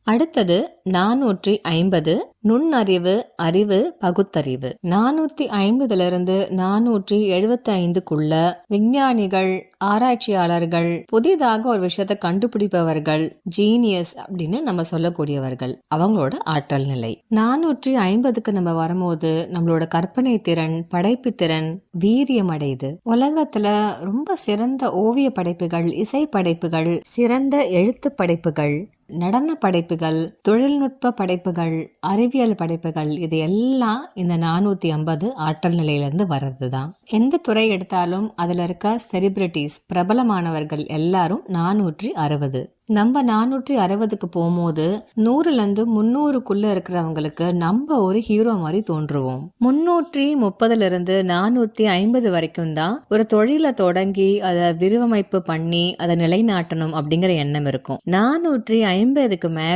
அடுத்தது 450 நுண்ணறிவு, அறிவு, பகுத்தறிவு. 450 475க்குள்ள விஞ்ஞானிகள், ஆராய்ச்சியாளர்கள், புதிதாக ஒரு விஷயத்தை கண்டுபிடிப்பவர்கள், ஜீனியஸ் அப்படின்னு நம்ம சொல்லக்கூடியவர்கள், அவங்களோட ஆற்றல் நிலை. 450க்கு நம்ம வரும்போது நம்மளோட கற்பனை திறன், படைப்பு திறன் வீரியம் அடையுது. உலகத்துல ரொம்ப சிறந்த ஓவிய படைப்புகள், இசை படைப்புகள், சிறந்த எழுத்து படைப்புகள், நடன படைப்புகள், தொழில்நுட்ப படைப்புகள், அறிவியல் படைப்புகள், இது எல்லாம் இந்த 450 ஆற்றல் நிலையிலிருந்து வர்றதுதான். எந்த துறை எடுத்தாலும் அதுல இருக்க செலிபிரிட்டிஸ், பிரபலமானவர்கள் எல்லாரும் 460. நம்ம 460க்கு போகும்போது 100லேருந்து 300க்குள்ள இருக்கிறவங்களுக்கு நம்ம ஒரு ஹீரோ மாதிரி தோன்றுவோம். 330லிருந்து 450 வரைக்கும் தான் ஒரு தொழிலை தொடங்கி அதை விரிவமைப்பு பண்ணி அதை நிலைநாட்டணும் அப்படிங்கிற எண்ணம் இருக்கும். 450க்கு மேல